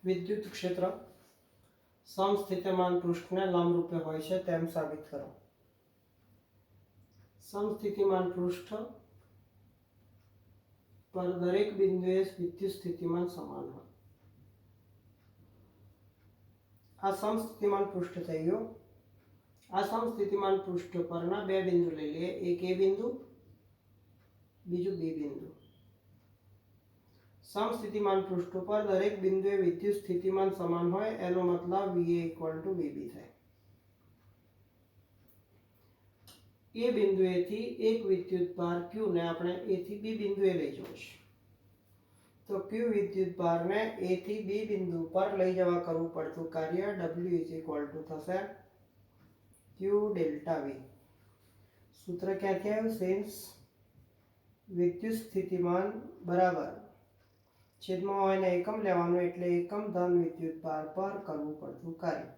विद्युत क्षेत्र समस्थितिमान पृष्ठने लंबरूपे होय छे तेम साबित करो। समस्थितिमान पृष्ठ पर दरेक बिंदुए विद्युत स्थितिमान समान होय। आ समस्थितिमान पृष्ठ थई गयो। आ समस्थितिमान पृष्ठ परना बे बिंदु लई लीए, एक ए बिंदु बीजू बी बिंदु। समस्थितिमान पृष्ठ पर दरेक बिंदुए विद्युत स्थितिमान समान होय एनो मतलब VA = VB थाय। ए बिंदुएथी एक विद्युत भार Q ने આપણે A થી B બિંદુએ લઈ જવો છે। તો Q વિદ્યુત ભારને A થી B બિંદુ પર લઈ જવા કરવું પડતું કાર્ય W થશે Q ડેલ્ટા V। સૂત્ર ક્યાંથી આવ્યું? સિન્સ વિદ્યુત સ્થિતિમાન બરાબર છેદમાં હોય ને એકમ લેવાનું એટલે એકમ ધન વિદ્યુત ભાર પર કરવું પડતું કાર્ય।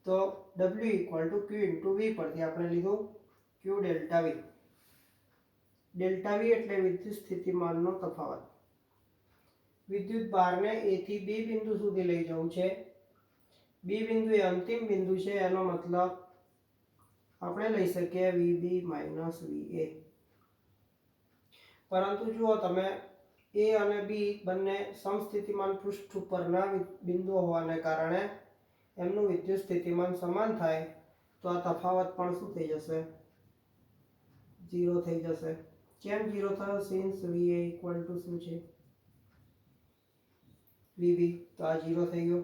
तो W = Q × V परथी आपणे लीधुं Q delta V। Delta V એટલે વિદ્યુત સ્થિતિમાનનો તફાવત। વિદ્યુત ભારને A થી B બિંદુ સુધી લઈ જવું છે। B બિંદુ એ અંતિમ બિંદુ છે, એનો મતલબ આપણે લઈ શકીએ VB - VA। પરંતુ જુઓ તમે A અને B બંને સમસ્થિતિમાન પૃષ્ઠ ઉપરના બિંદુઓ હોવાને કારણે એમનું વિદ્યુત સ્થિતિમાન સમાન થાય તો આ તફાવત પણ શું થઈ જશે? 0 થઈ જશે। કેમ 0 થયો? સિન્સ VA = શું છે? VB। તો આ 0 થઈ ગયો।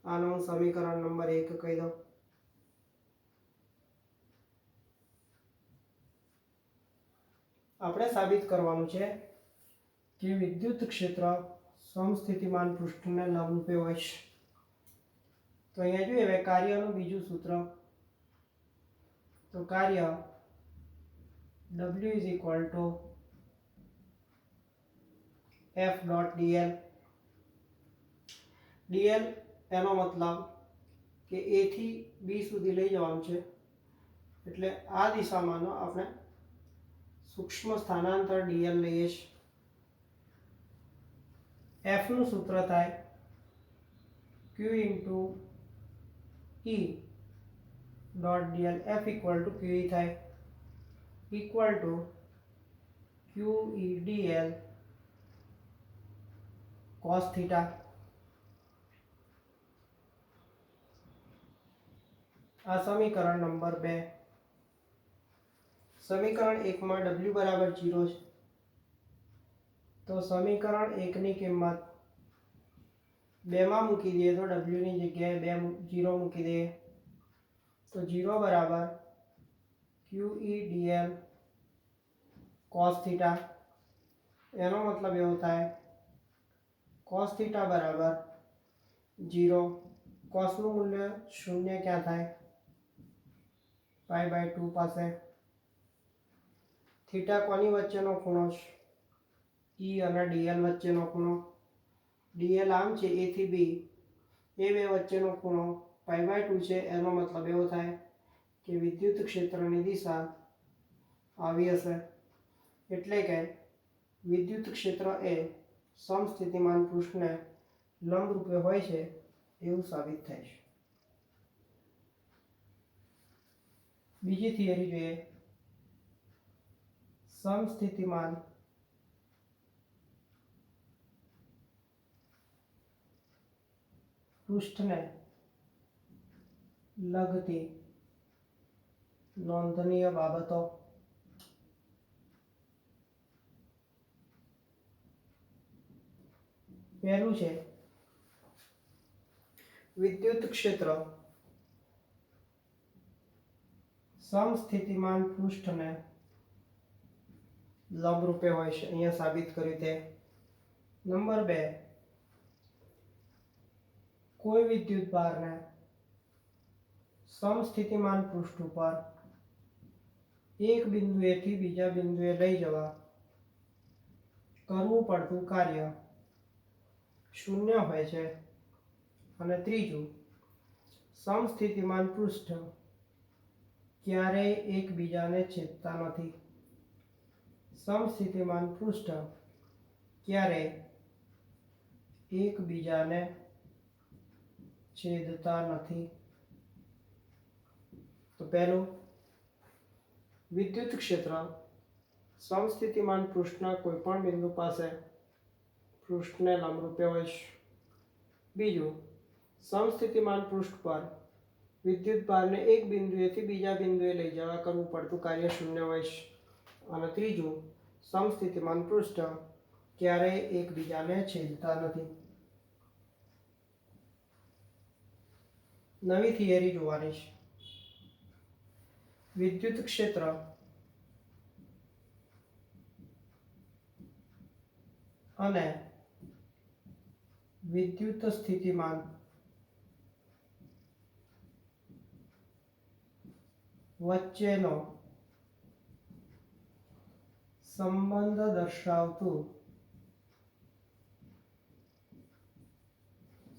આનો હું સમીકરણ નંબર 1 કહી દઉં। આપણે સાબિત કરવાનું છે કે વિદ્યુત ક્ષેત્ર સમસ્થિતિમાન પૃષ્ઠને લંબરૂપે હોય છે। तो अहींया जोईए हवे कार्यનું બીજું સૂત્ર। तो कार्य W = F.dl। dl એનો મતલબ કે A થી B સુધી લઈ જવાનું છે, એટલે આ દિશામાંનો આપણે સૂક્ષ્મ સ્થાનાંતર dl લઈએ છીએ। F નું સૂત્ર થાય Q × E dot dl। F = QE થાય = QE dl cos थीटा। आ समीकरण नंबर 2। समीकरण 1 में W = 0 है, तो समीकरण 1 ની કિંમત 2 માં મૂકી દઈએ તો W ની જગ્યાએ 0 મૂકી દઈએ तो 0 बराबर QE dl cos थीटा। एनो मतलब एवो थाय cos थीटा बराबर 0। cos નું મૂલ્ય 0 क्या थाय? π/2 પાસે। थीटा कोनी वच्चेनो खूणो छे? E અને dl વચ્ચેનો ખૂણો। dl આમ છે A થી B, એ બે વચ્ચેનો ખૂણો π/2 છે। એનો મતલબ એવો થાય કે વિદ્યુત ક્ષેત્રની દિશા આવી હશે, એટલે કે વિદ્યુત ક્ષેત્ર એ સમસ્થિતિમાન પૃષ્ઠને લંબરૂપે હોય છે એવું સાબિત થાય છે। બીજી થિયરી જોઈએ। સમસ્થિતિમાન પૃષ્ઠને લગતી નોંધનીય બાબતો। पहलू है विद्युत क्षेत्र समस्थितिमान पृष्ठ ने लंबरूपे होय छे, अहींया साबित कर्युं ते। नंबर 2, कोई विद्युत भार ने समस्थितिमान पृष्ठ पर एक बिंदुएथी बीजा बिंदुए लई जवा करवुं पड़तुं कार्य 0 होय छे। અને ત્રીજું, સમસ્થિતિમાન પૃષ્ઠ ક્યારેય એકબીજાને છેદતા નથી। સમસ્થિતિમાન પૃષ્ઠ ક્યારેય એકબીજાને છેદતા નથી. તો પહેલું, વિદ્યુત ક્ષેત્ર સમસ્થિતિમાન પૃષ્ઠના કોઈપણ બિંદુ પાસે પૃષ્ઠને લંબરૂપે હોય છે. બીજું, સમસ્થિતિમાન પૃષ્ઠ પર વિદ્યુત ભારને એક બિંદુએથી બીજા બિંદુએ લઈ જવા કરવું પડતું કાર્ય શૂન્ય હોય છે. અને ત્રીજું, સમસ્થિતિમાન પૃષ્ઠ ક્યારેય એકબીજાને છેદતા નથી. નવી થિયરી જોવાની છે. વિદ્યુત ક્ષેત્ર અને વિદ્યુત સ્થિતિમાન વચ્ચેનો સંબંધ દર્શાવતું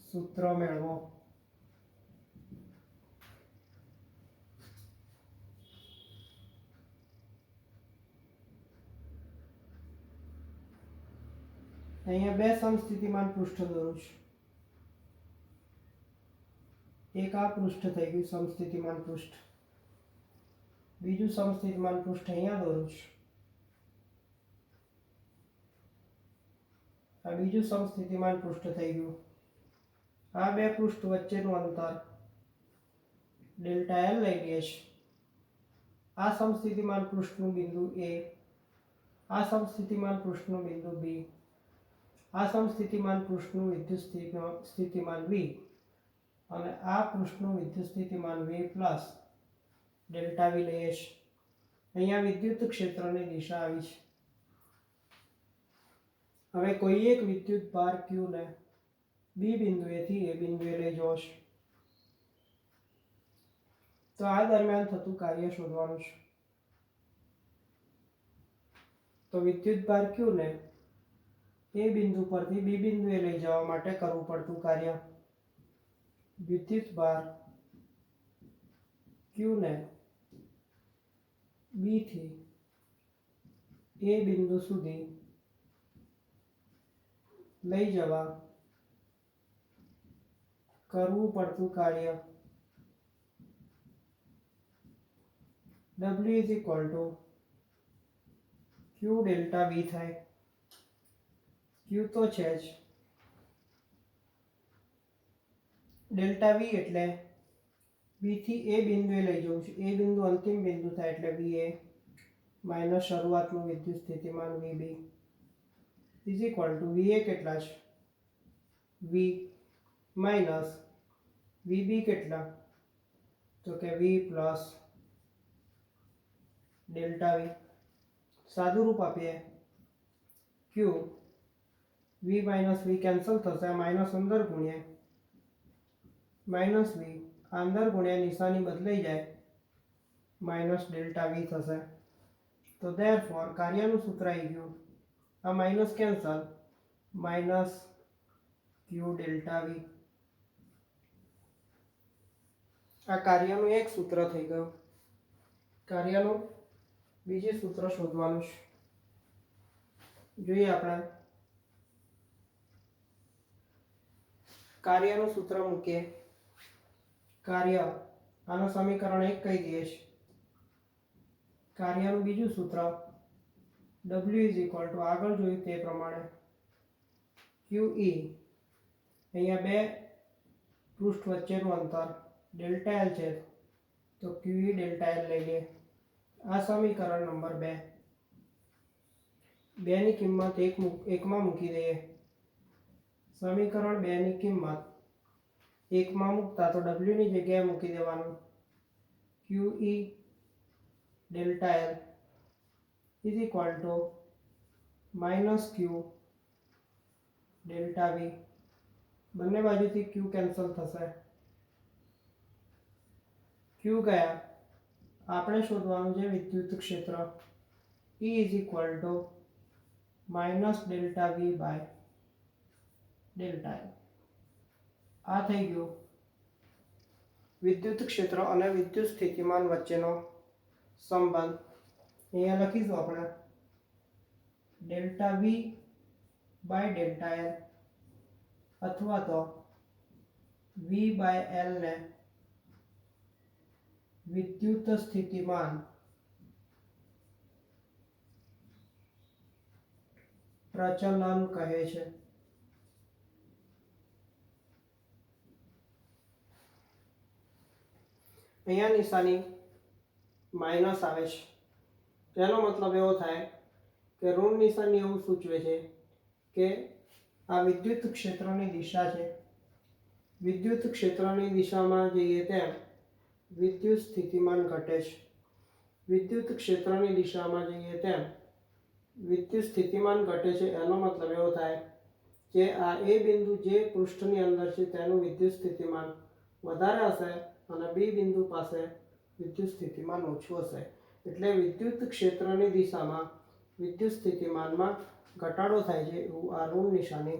સૂત્ર મેળવો. અહીંયા બે સમસ્થિતિમાન પૃષ્ઠ દોરું છું. એક આ પૃષ્ઠ થઈ ગયું સમસ્થિતિમાન પૃષ્ઠ. બીજું સમસ્થિતિમાન પૃષ્ઠ અહીંયા દોરું છું. આ બીજું સમસ્થિતિમાન પૃષ્ઠ થઈ ગયું. આ બે પૃષ્ઠ વચ્ચેનું અંતર ડેલ્ટા એલ લઈ લઈએ છીએ. આ સમસ્થિતિમાન પૃષ્ઠનું બિંદુ એ, આ સમસ્થિતિમાન પૃષ્ઠનું બિંદુ બી, આ સમસ્થિતિમાન પૃષ્ઠનું વિદ્યુત સ્થિતિમાન વી અને આ પૃષ્ઠનું વિદ્યુત સ્થિતિમાન વી પ્લસ ડેલ્ટા વી લઈએ છીએ. અહીંયા વિદ્યુત ક્ષેત્રની દિશા આવી છે. હવે કોઈ એક વિદ્યુત ભાર Q ને બી બિંદુએથી એ બિંદુએ લઈ જવો છે. તો આ દરમિયાન થતું કાર્ય શોધવાનું છે. તો વિદ્યુત ભાર Q ને એ બિંદુ પરથી બી બિંદુએ લઈ જવા માટે કરવું પડતું કાર્ય. વિદ્યુત ભાર Q ને બી થી એ બિંદુ સુધી લઈ જવા કરવું પડતું કાર્ય W is equal to Q delta V થાય. Q તો છે જ. ડેલ્ટા V એટલે બી થી એ બિંદુએ લઈ જવું છે. એ બિંદુ અંતિમ બિંદુ થાય એટલે VA માઇનસ શરૂઆતનું વિદ્યુત સ્થિતિમાન VB is equal two VA કેટલા છે? V માઇનસ VB કેટલા? તો કે V પ્લસ ડેલ્ટા V. સાદું રૂપ આપીએ Q V minus V cancel થશે. માઇનસ અંદર ગુણ્યા માઇનસ V, અંદર ગુણ્યા નિશાની બદલાઈ જાય, માઇનસ ડેલ્ટા V થશે. તો ધેરફોર કાર્યનું સૂત્ર આવી ગયું. આ minus cancel, minus Q delta V. આ કાર્યનું એક સૂત્ર થઈ ગયું. કાર્યનું બીજું સૂત્ર શોધવાનું છે. જોઈએ આપણે. કાર્યનું સૂત્ર મૂકીએ. કાર્ય આનું સમીકરણ 1 કહી દઈએ છે. કાર્યનું બીજું સૂત્ર W ઇઝ ઇક્વલ ટુ આગળ જોયું તે પ્રમાણે QE, અહીંયા બે પૃષ્ઠ વચ્ચેનું અંતર ડેલ્ટા એલ છે તો QE ડેલ્ટા એલ લઈ લઈએ. આ સમીકરણ નંબર 2. 2 ની કિંમત 1 માં મૂકી દઈએ. સમીકરણ 2 ની કિંમત 1 માં મૂકતા તો W ની જગ્યાએ મૂકી દેવાનું QE delta L is equal to minus Q delta V. બંને બાજુથી Q કેન્સલ થશે. Q ગયા. આપણે શોધવાનું છે વિદ્યુત ક્ષેત્ર. E is equal to minus delta V by delta L. આ થઈ ગયું વિદ્યુત ક્ષેત્ર અને વિદ્યુત સ્થિતિમાન વચ્ચેનો સંબંધ. અહીંયા લખીશું આપણે delta V by delta L अथवा तो V/L ने विद्युत स्थितिमान प्रचलन कहे छे। अहींया निशानी माइनस आवे छे, तेनो मतलब एवो थाय के ऋण निशानी एवुं सूचवे छे के आ विद्युत क्षेत्रनी दिशा छे। विद्युत क्षेत्रनी दिशामां जईए तेम विद्युत स्थितिमान घटे छे। विद्युत क्षेत्रनी दिशामां जईए तेम विद्युत स्थितिमान घटे छे एनो मतलब एवो थाय के आ ए बिंदु जे पृष्ठनी अंदर छे तेनुं विद्युत स्थितिमान वधारे हशे अने बी बिंदु पासे विद्युत स्थितिमान ओछुं हशे। एटले विद्युत क्षेत्रनी दिशामां विद्युत स्थितिमानमां घटाडो थाय छे एवुं आ ऋण निशानी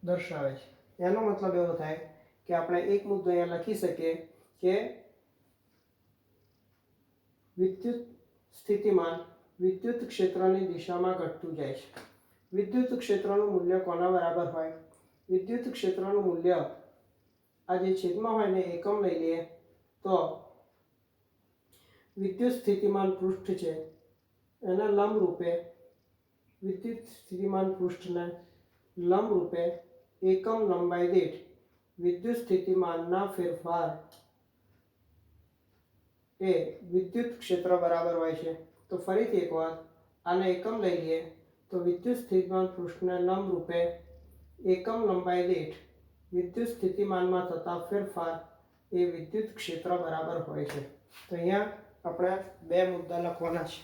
दर्शावे छे। एनो मतलब एवो थाय के आपणे एक मुद्दो अहींया लखी सकीए के विद्युत स्थितिमान विद्युत क्षेत्रनी दिशामां घटतुं जाय छे। विद्युत क्षेत्रनुं मूल्य कोना बराबर होय? विद्युत क्षेत्रनुं मूल्य आ जे छेदमां होय ने एकम लई लईए तो विद्युत स्थितिमान पृष्ठ छे एना लंब रूपे विद्युत स्थितिमान पृष्ठने लंब रूपे एकम लंबाई दीठ विद्युत स्थितिमानना फेरफार ए विद्युत क्षेत्र बराबर होय छे। तो फरीथी एक बार आने एकम लई लईए तो विद्युत स्थितिमान पृष्ठने लंब रूपे एकम लंबाई दीठ विद्युत स्थितिमानमां थता फेरफार ए विद्युत क्षेत्र बराबर होय छे। तो अहींया આપણે બે મુદ્દા લખવાના છે।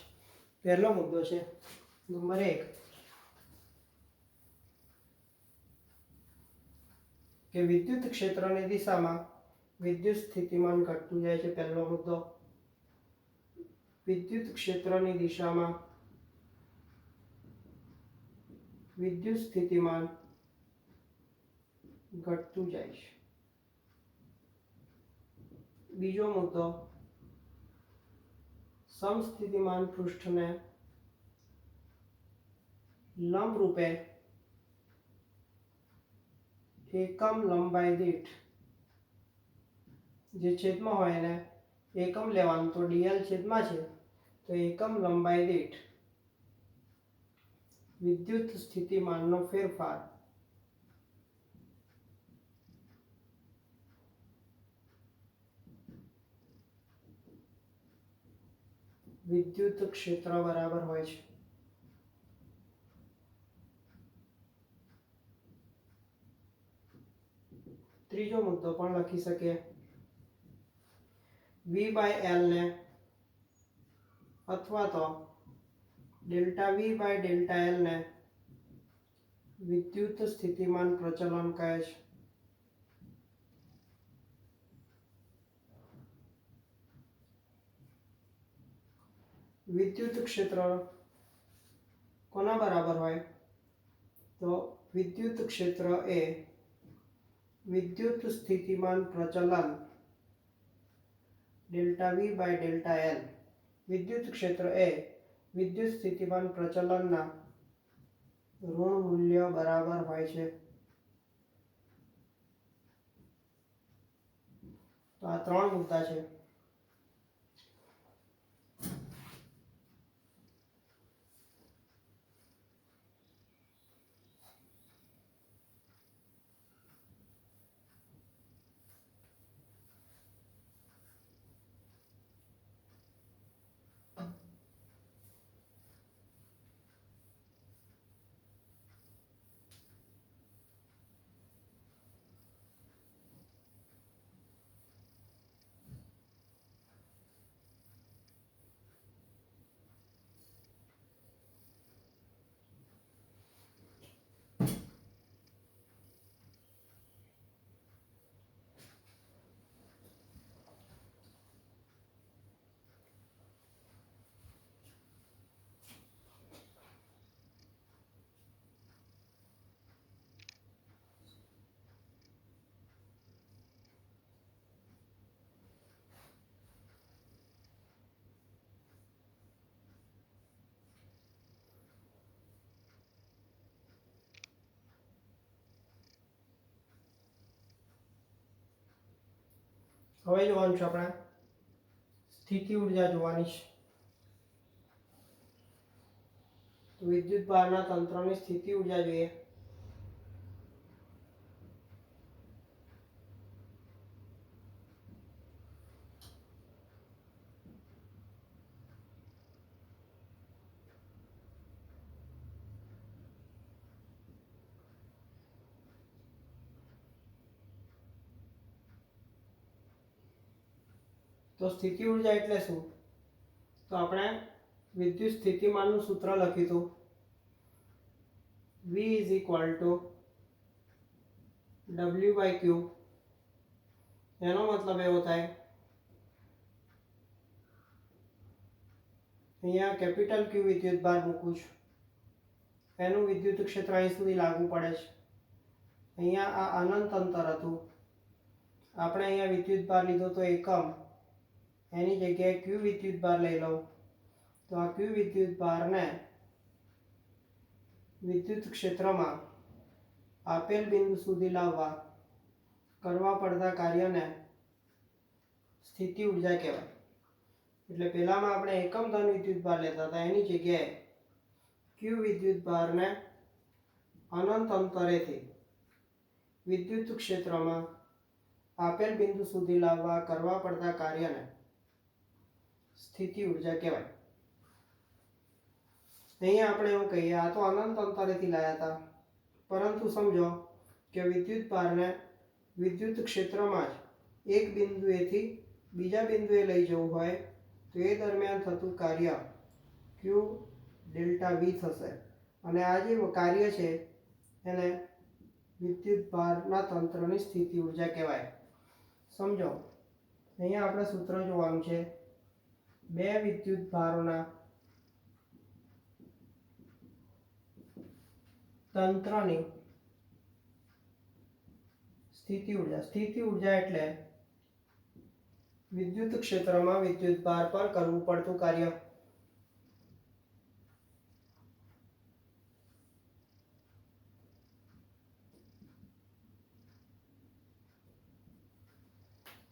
પહેલો મુદ્દો છે નંબર 1 કે વિદ્યુત ક્ષેત્રની દિશામાં વિદ્યુત સ્થિતિમાન ઘટતું જાય છે। પહેલો મુદ્દો વિદ્યુત ક્ષેત્રની દિશામાં વિદ્યુત સ્થિતિમાન ઘટતું જાય છે। બીજો મુદ્દો समस्थितिमान पृष्ठ ने लंब रूपे एकम लंबाई दीठ जे छेदमां होय ने एकम लेवानुं तो dl छेदमां छे तो एकम लंबाई दीठ विद्युत स्थितिमाननो फेरफार विद्युत क्षेत्र बराबर होय छे। त्रीजो मुद्दो पण लखी सके V/L ने अथवा तो डेल्टा V/डेल्टा L ने विद्युत स्थितिमान प्रचलन कहे छे। विद्युत क्षेत्र कोना बराबर होय तो विद्युत क्षेत्र ए विद्युत स्थितिमान प्रचलन डेल्टा V/डेल्टा L विद्युत क्षेत्र ए विद्युत स्थितिमान प्रचलनना ऋण मूल्य बराबर होय छे। तो आ त्रण मुद्दा छे। હવે જોવાનું છે આપણે સ્થિતિ ઉર્જા જોવાની છે. તો વિદ્યુત ભારના તંત્રની સ્થિતિ ઉર્જા જોઈએ. તો સ્થિતિ ઉર્જા એટલે શું? તો આપણે વિદ્યુત સ્થિતિમાનનું સૂત્ર લખ્યું હતું, V is equal to W by Q. એનો મતલબ એવો થાય, અહીંયા કેપિટલ Q વિદ્યુત ભાર મૂકું છું, એનું વિદ્યુત ક્ષેત્ર અહીં સુધી લાગુ પડે છે. અહીંયા આ અનંત અંતર હતું, આપણે અહીંયા વિદ્યુત ભાર લીધો તો એકમ, એની જગ્યાએ Q વિદ્યુત ભાર લઈ લઉં તો આ Q વિદ્યુત ભારને વિદ્યુત ક્ષેત્રમાં આપેલ બિંદુ સુધી લાવવા કરવા પડતા કાર્યને સ્થિતિ ઉર્જા કહેવાય. એટલે પહેલામાં આપણે એકમ ધન વિદ્યુત ભાર લેતા હતા, એની જગ્યાએ Q વિદ્યુત ભારને અનંત અંતરેથી વિદ્યુત ક્ષેત્રમાં આપેલ બિંદુ સુધી લાવવા કરવા પડતા કાર્યને સ્થિતિ ઉર્જા કહેવાય. અહીંયા આપણે એવું કહીએ, આ તો અનંત અંતરેથી લાવ્યા હતા, પરંતુ સમજો કે વિદ્યુત ભારને વિદ્યુત ક્ષેત્રમાં જ એક બિંદુએથી બીજા બિંદુએ લઈ જવું હોય તો એ દરમિયાન થતું કાર્ય Q ડેલ્ટા V થશે. અને આ જે કાર્ય છે એને વિદ્યુત ભારના તંત્રની સ્થિતિ ઉર્જા કહેવાય. સમજો અહીંયા આપણે સૂત્ર જોવાનું છે, બે વિદ્યુત ભારોના તંત્રની સ્થિતિ ઉર્જા. સ્થિતિ ઉર્જા એટલે વિદ્યુત ક્ષેત્રમાં વિદ્યુત ભાર પર કરવું પડતું કાર્ય.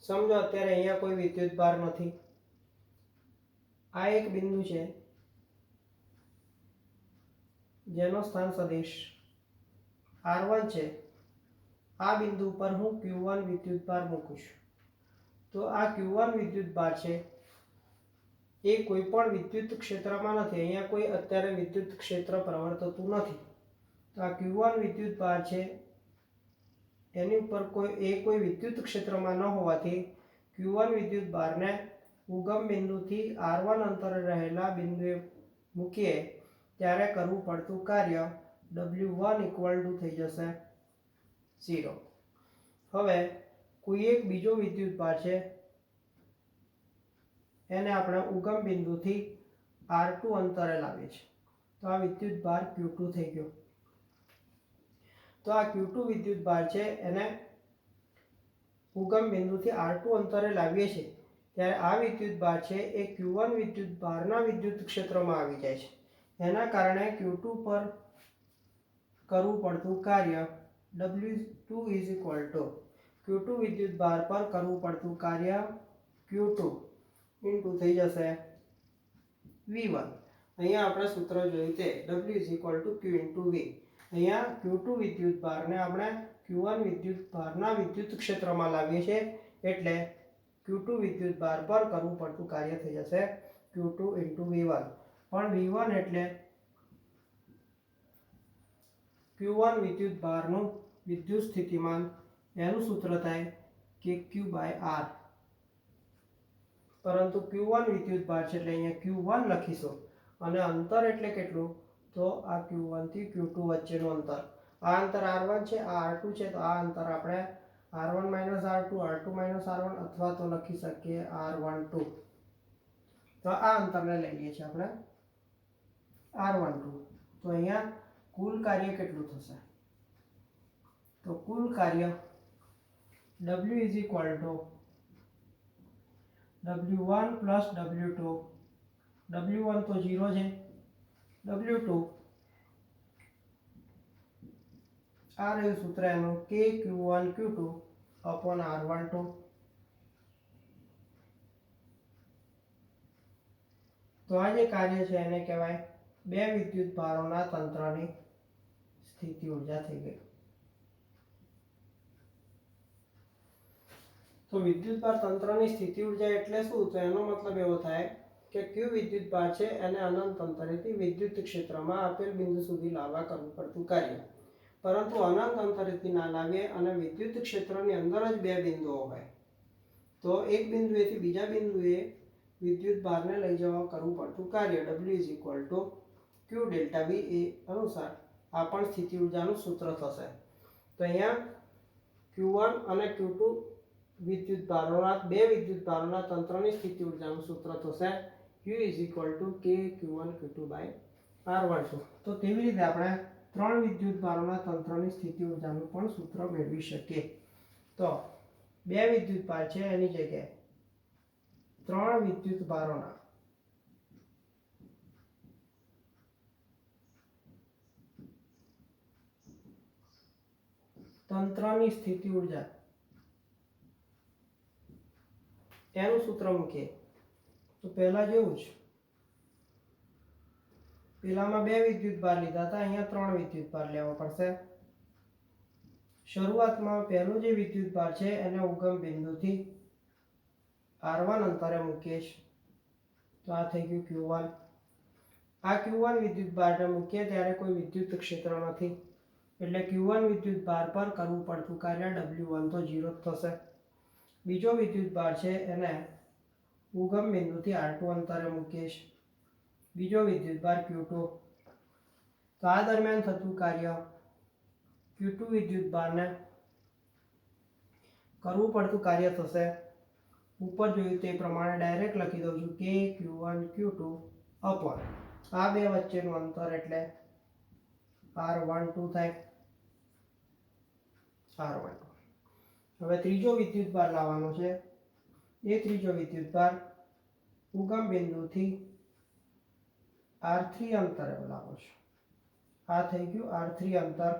સમજો અત્યારે અહીંયા કોઈ વિદ્યુત ભાર નથી, આ એક બિંદુ છે જેનો સ્થાન સદિશ r1 છે. આ બિંદુ પર હું q1 વિદ્યુત ભાર મૂકું છું. તો આ q1 વિદ્યુત ભાર છે એ કોઈ પણ વિદ્યુત ક્ષેત્રમાં નથી, અહીંયા કોઈ અત્યારે વિદ્યુત ક્ષેત્ર પ્રવર્તતું નથી. તો આ q1 વિદ્યુત ભાર છે એની ઉપર કોઈ વિદ્યુત ક્ષેત્રમાં ન હોવાથી q1 વિદ્યુત ભારને ઉગમ બિંદુથી r1 અંતરે રહેલા બિંદુએ મૂકીએ ત્યારે કરવું પડતું કાર્ય W1 ઇક્વલ ટુ થઈ જશે 0. હવે કોઈ એક બીજો વિદ્યુત ભાર છે, એને આપણે ઉગમ બિંદુથી r2 અંતરે લાવીએ છીએ, તો આ વિદ્યુત ભાર Q2 થઈ ગયો. તો આ Q2 વિદ્યુત ભાર છે એને ઉગમ બિંદુથી r2 અંતરે લાવીએ છીએ ત્યારે આ વિદ્યુત ભાર છે એ Q1 વિદ્યુત ભારના વિદ્યુત ક્ષેત્રમાં આવી જાય છે. એના કારણે Q2 પર કરવું પડતું કાર્ય W2 is equal two Q2 વિદ્યુત ભાર પર કરવું પડતું કાર્ય Q2 ઇન્ટુ થઈ જશે V1. અહીંયા આપણે સૂત્ર જોયું તે W is equal two Q into V. અહીંયા Q2 વિદ્યુત ભારને આપણે Q1 વિદ્યુત ભારના વિદ્યુત ક્ષેત્રમાં લાવીએ છીએ એટલે Q2 વિદ્યુત ભાર પર કરવું પડતું કાર્ય થઈ જશે Q2 ઇન્ટુ V1. પણ V1 એટલે Q1 વિદ્યુત ભારનું વિદ્યુત સ્થિતિમાન, એનું સૂત્ર થાય KQ બાય R. પરંતુ Q1 વિદ્યુત ભાર છે એટલે અહીંયા Q1 લખીશું અને અંતર એટલે કેટલું? તો આ Q1 થી Q2 વચ્ચેનું અંતર. આ અંતર R1 છે, આ R2 છે, તો આ અંતર આપણે R1 minus R2, R2 minus R1 અથવા તો લખી શકીએ R12. તો આ અંતરને લઈએ છીએ આપણે R12. તો અહીંયા કુલ કાર્ય કેટલું થશે? તો કુલ કાર્ય W is equal two W1 plus W2. W1 તો 0 છે, W2 આ રહ્યું સૂત્ર એનું KQ1 Q2 અપોન R12. તો આ જે કાર્ય છે એને કહેવાય બે વિદ્યુત ભારોના તંત્રની સ્થિતિ ઊર્જા થઈ ગઈ. તો વિદ્યુત ભાર તંત્રની સ્થિતિ ઊર્જા એટલે શું? તો એનો મતલબ એવો થાય કે Q વિદ્યુત ભાર છે એને અનંત અંતરેથી વિદ્યુત ક્ષેત્રમાં આપેલ બિંદુ સુધી લાવવા કરવું પડતું કાર્ય. પરંતુ અનંત અંતરેથી ના લાવીએ અને વિદ્યુત ક્ષેત્રની અંદર જ બે બિંદુઓ હોય તો એક બિંદુએથી બીજા બિંદુએ વિદ્યુત ભારને લઈ જવા કરવું પડતું કાર્ય W Q ડેલ્ટા V એ અનુસાર આ પણ સ્થિતિ ઊર્જાનું સૂત્ર થશે. તો અહીંયા Q1 અને Q2 વિદ્યુત ભારોના બે વિદ્યુત ભારોના તંત્રની સ્થિતિ ઊર્જાનું સૂત્ર થશે Q K Q1 Q2 R12. તો કેવી રીતે આપણે ત્રણ વિદ્યુત ભારોના તંત્રની સ્થિતિ ઊર્જાનું પણ સૂત્ર મેળવી શકીએ? તો બે વિદ્યુત ભાર છે એની જગ્યાએ ત્રણ વિદ્યુત ભારોના તંત્રની સ્થિતિ ઊર્જા એનું સૂત્ર મૂકીએ. તો પહેલા જેવું જ પેલામાં બે વિદ્યુત ભાર લીધા હતા, અહીંયા ત્રણ વિદ્યુત ભાર લેવા પડશે. શરૂઆતમાં પહેલો જે વિદ્યુત ભાર છે એને ઉગમ બિંદુથી R1 અંતરે મૂકીશ. તો આ થઈ ગયું Q1. આ Q1 વિદ્યુત ભારને મૂકીએ ત્યારે કોઈ વિદ્યુત ક્ષેત્ર નથી એટલે Q1 વિદ્યુત ભાર પર કરવું પડતું કાર્ય W1 તો 0 જ થશે. બીજો વિદ્યુત ભાર છે એને ઉગમ બિંદુથી R2 અંતરે મૂકીશ. બીજો વિદ્યુત ભાર Q2. તો આ દરમિયાન થતું કાર્ય Q2 વિદ્યુત ભારને કરવું પડતું કાર્ય થશે. ઉપર જોયું તે પ્રમાણે ડાયરેક્ટ લખી દઉં છું કે Q1 Q2 અપોન આ બે વચ્ચેનું અંતર એટલે R12 થાય. R12. હવે ત્રીજો વિદ્યુત ભાર લાવવાનો છે. એ ત્રીજો વિદ્યુત ભાર ઉગમ બિંદુથી R3 અંતરે લાવો છો. આ થઈ ગયું R3 અંતર.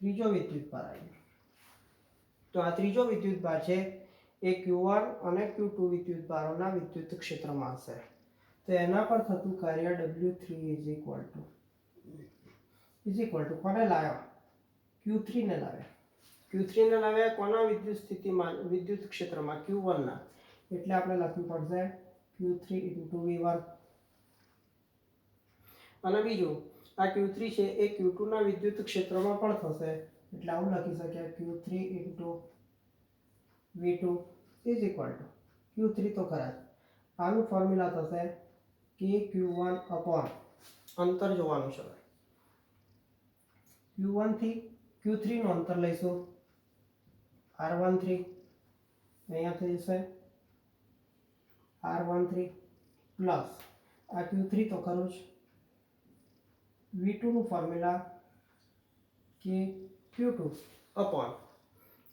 ત્રીજો વિદ્યુત ભાર આવ્યો. તો આ ત્રીજો વિદ્યુત ભાર છે એ Q1 અને Q2 વિદ્યુત ભારોના વિદ્યુત ક્ષેત્રમાં હશે. તો એના પર થતું કાર્ય W3 કોને લાવ્યા? Q3 ને લાવ્યા. Q3 ને લાવ્યા કોના વિદ્યુત સ્થિતિમાં? વિદ્યુત ક્ષેત્રમાં Q1 ના. એટલે આપણે લખવું પડશે Q3 × V1. અને બીજું આ Q3 છે એ Q2 ના વિદ્યુત ક્ષેત્રમાં પણ થશે એટલે આવું લખી શકીએ Q3 × V2 Q3 તો ખરા જ. આનું ફોર્મ્યુલા થશે KQ1 અપોન અંતર જોવાનું છે. Q1 થી Q3 નું અંતર લઈશું R13. અહીંયા થઈ જશે R13 પ્લસ આ Q3 તો ખરું જ. V2 નું ફોર્મ્યુલા કે Q2 અપોન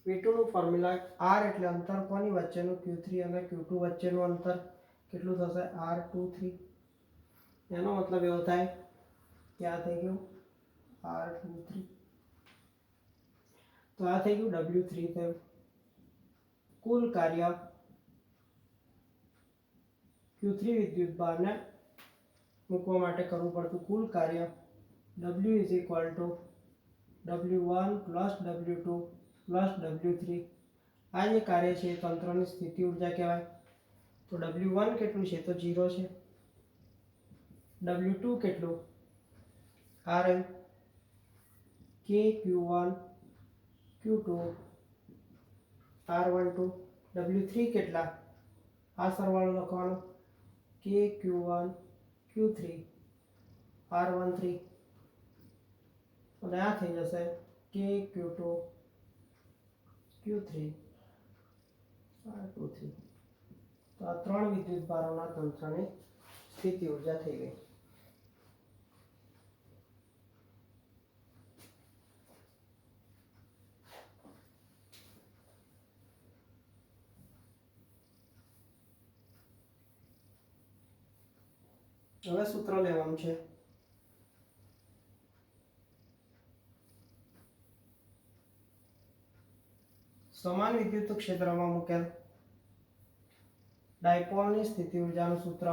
V2 નું ફોર્મ્યુલા R એટલે અંતર કોની વચ્ચેનું? Q3 અને Q2 વચ્ચેનું અંતર કેટલું થશે? R23. એનો મતલબ એવો થાય કે આ થઈ ગયું R23. તો આ થઈ ગયું W3 થયું. કુલ કાર્ય Q3 વિદ્યુત ભારને મૂકવા માટે કરવું પડતું કુલ કાર્ય W W1 + W2 + W3. આ જે કાર્ય છે એ તંત્રની સ્થિતિ ઊર્જા કહેવાય. તો W1 કેટલું છે? તો 0 છે. W2 કેટલું? આ રહ્યું K Q1 Q2 R12. W3 કેટલા? આ સરવાળો લખવાનો K Q1 Q3 R13. અને આ થઈ જશે K Q2 Q3 R23. તો આ ત્રણ વિદ્યુત ભારોના તંત્રની સ્થિતિ ઊર્જા થઈ ગઈ. હવે સૂત્ર લેવાનું છે. સમાન વિદ્યુત ક્ષેત્રમાં મૂકેલ ડાયપોલની સ્થિતિ ઊર્જાનું સૂત્ર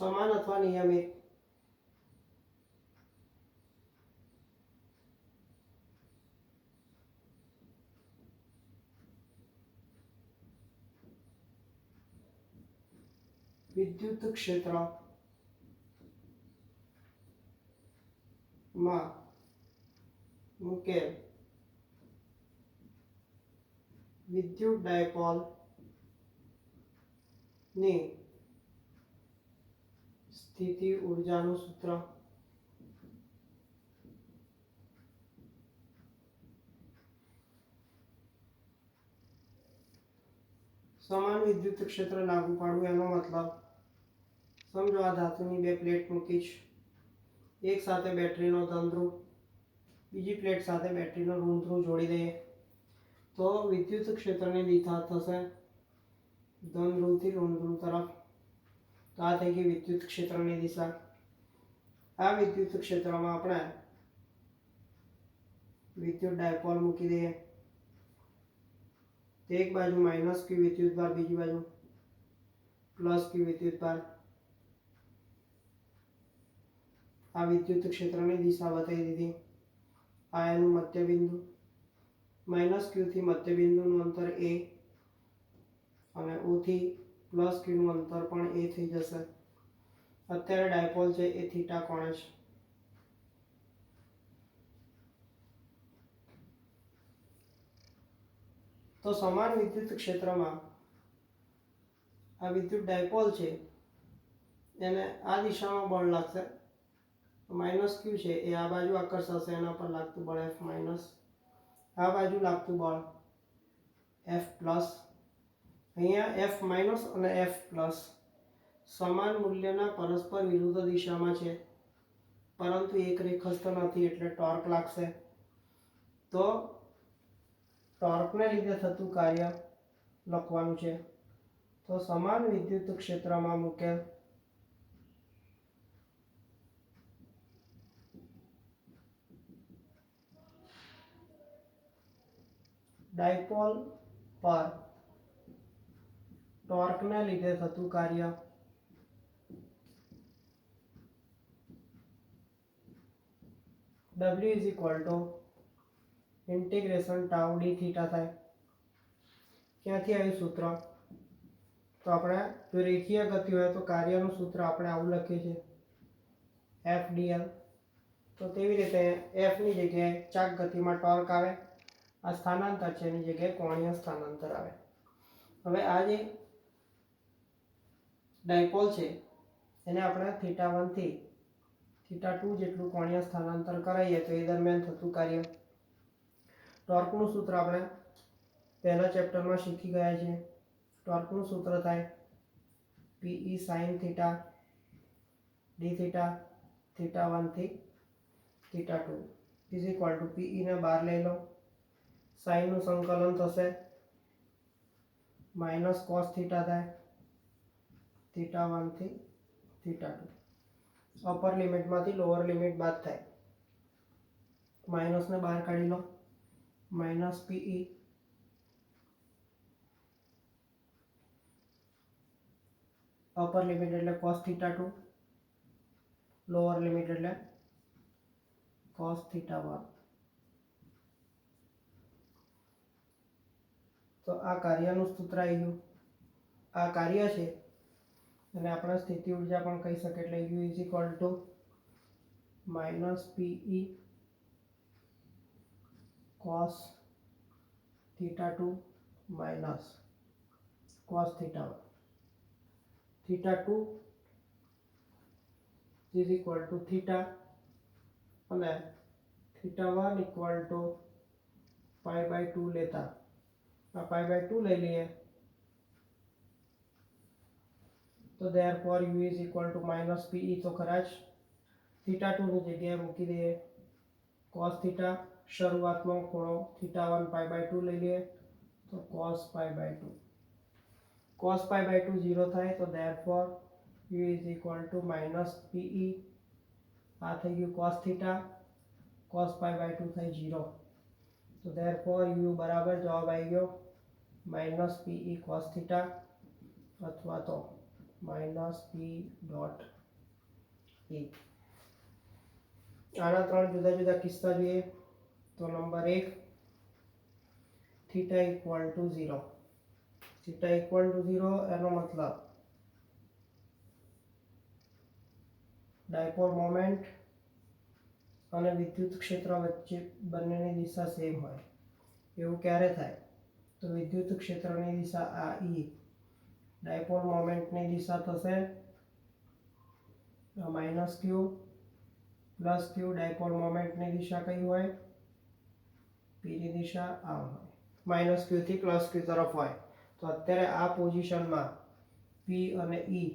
સમાન અથવા નિયમિત વિદ્યુત ક્ષેત્રમાં મૂકેલ વિદ્યુત ડાયપોલ ની સ્થિતિ ઊર્જાનું સૂત્ર સમાન વિદ્યુત ક્ષેત્ર લાગુ પાડવું એનો મતલબ સમજો આ ધાતુની બે પ્લેટ મૂકી છે, એક સાથે બેટરીનો ધન ધ્રુવ બીજી પ્લેટ સાથે બેટરીનો ઋણ ધ્રુવ જોડી દઈએ તો વિદ્યુત ક્ષેત્રની દિશા થશે ધન ધ્રુવથી ઋણ ધ્રુવ તરફ. તો આ થઈ ગઈ વિદ્યુત ક્ષેત્રની દિશા. આ વિદ્યુત ક્ષેત્રમાં આપણે વિદ્યુત ડાયપોલ મૂકી દઈએ. એક બાજુ માઇનસ ક્યુ વિદ્યુત ભાર, બીજી બાજુ પ્લસ ક્યુ વિદ્યુત ભાર. આ વિદ્યુત ક્ષેત્રની દિશા બતાવી દીધી. આ એનું મધ્ય બિંદુ, માઇનસ ક્યુ થી મધ્ય બિંદુનું અંતર એ અને O થી પ્લસ ક્યુ નું અંતર પણ એ થઈ જશે. અત્યારે ડાયપોલ છે એ થીટા કોણે છે. તો સમાન વિદ્યુત ક્ષેત્રમાં આ વિદ્યુત ડાયપોલ છે એને આ દિશામાં બળ લાગશે. માઇનસ ક્યુ છે એ આ બાજુ આકર્ષાશે, એના પર લાગતું બળ F માઇનસ, આ બાજુ લાગતું બળ F પ્લસ. અહીંયા F માઇનસ અને F પ્લસ સમાન મૂલ્યના પરસ્પર વિરુદ્ધ દિશામાં છે, પરંતુ એક રેખસ્થ નથી એટલે ટોર્ક લાગશે. તો ટોર્કને લીધે થતું કાર્ય લખવાનું છે. તો સમાન વિદ્યુત ક્ષેત્રમાં મૂકેલ ડાયપોલ પર ટોર્કને લીધે થતું કાર્ય W is equal two integration tau D theta થાય. ક્યાંથી આવ્યું સૂત્ર? તો આપણે જો રેખીય ગતિ હોય તો કાર્યનું સૂત્ર આપણે આવું લખીએ છીએ FdL. તો તેવી રીતે F ની જગ્યાએ ચાક ગતિમાં ટોર્ક આવે, આ સ્થાનાંતર છે એની જગ્યાએ કોણીય સ્થાનાંતર આવે. હવે આ જે ડાયપોલ છે એને આપણે θ1 થી θ2 જેટલું કોણીય સ્થાનાંતર કરાવીએ તો એ દરમિયાન થતું કાર્ય ટોર્કનું સૂત્ર આપણે પહેલા ચેપ્ટરમાં શીખી ગયા છીએ. ટોર્કનું સૂત્ર થાય Pe sin θ d θ θ1 થી θ2 ઇઝ ઇક્વલ ટુ Pe ને બહાર લઈ લો, sin નું સંકલન થશે માઇનસ cos θ થાય θ1 થી θ2. અપર લિમિટમાંથી લોઅર લિમિટ બાદ થાય, માઇનસને બહાર કાઢી લો, માઇનસ Pe અપર લિમિટ એટલે cos θ2, લોઅર લિમિટ એટલે cos θ1. તો આ કાર્યનું સૂત્ર આવી ગયું. આ કાર્ય છે અને આપણે સ્થિતિ ઊર્જા પણ કહી શકીએ એટલે U is equal to minus Pe cos θ2 minus cos θ1. θ2 is equal to theta અને θ1 ઇક્વલ ટુ π/2 લેતા આ π/2 લઈ લઈએ તો therefore U is equal to minus Pe. તો ખરા જ θ2 ની જગ્યાએ મૂકી દઈએ cos θ, શરૂઆતમાં ખૂણો θ1 π/2 લઈ લઈએ તો cos π/2. cos π/2 0 થાય તો therefore U is equal to minus Pe. આ થઈ ગયું cos θ, cos π/2 થઈ 0. તો therefore U બરાબર જવાબ આવી ગયો minus Pe cos θ અથવા તો minus P dot ई। આના ત્રણ જુદા જુદા કિસ્સા જોઈએ તો number 1 theta equal to 0। Theta equal to 0 એનો મતલબ ડાયપોલ મોમેન્ટ અને વિદ્યુત ક્ષેત્ર વચ્ચે બંનેની દિશા સેમ હોય। એવું ક્યારે થાય તો વિદ્યુત ક્ષેત્રની દિશા આ ઈ, ડાયપોલ મોમેન્ટની દિશા થશે માઇનસ ક્યુ પ્લસ ક્યુ। ડાયપોલ મોમેન્ટની દિશા કઈ હોય, પી ની દિશા આ હોય, માઇનસ ક્યુ થી પ્લસ ક્યુ તરફ હોય। તો અત્યારે આ પોઝિશનમાં પી અને ઈ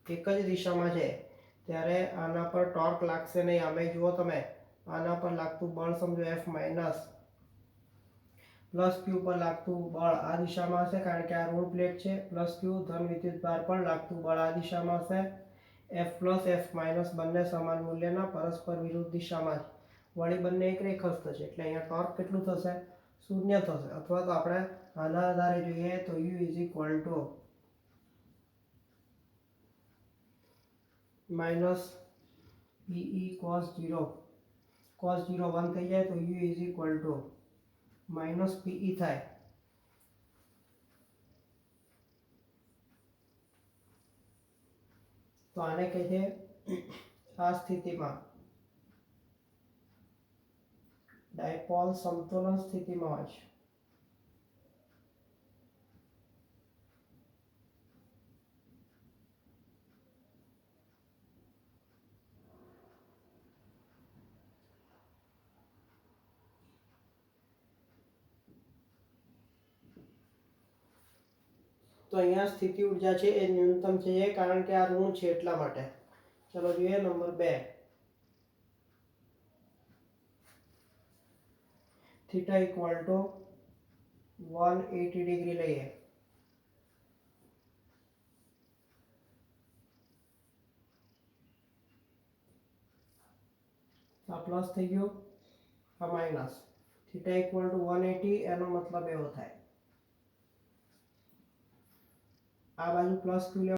એક જ દિશામાં છે ત્યારે આના પર ટોર્ક લાગશે નહીં। આમે જુઓ તમે, આના પર લાગતું બળ સમજો એફ માઇનસ, પ્લસ ક્યુ પર લાગતું બળ આ દિશામાં હશે કારણ કે આ ઋણ પ્લેટ છે, પ્લસ ક્યુ ધન વિદ્યુત ભાર પર લાગતું બળ આ દિશામાં હશે। એફ પ્લસ એફ માઇનસ બંને સમાન મૂલ્યના પરસ્પર વિરુદ્ધ દિશામાં છે, વળી બંને એક રેખસ્થ છે એટલે અહીંયા ટોર્ક કેટલું થશે, શૂન્ય થશે। અથવા તો આપણે આના આધારે જોઈએ તો u is equal to minus PE cos 0। Cos 0 1 થઈ જાય તો u is equal to minus PE થાય। તો આને કહે છે આ સ્થિતિમાં ડાયપોલ સમતોલન સ્થિતિમાં હોય છે। તો અહીંયા સ્થિતિ ઊર્જા છે એ ન્યૂનતમ છે કારણ કે આ ઋણ છે એટલા માટે। ચલો જોઈએ number 2 theta equal to 180 degree લઈએ। આ પ્લસ થઈ ગયું, આ માઇનસ। થીટા ઇક્વલ ટુ 180 એનો મતલબ એવો થાય આ બાજુ પ્લસ ક્યુ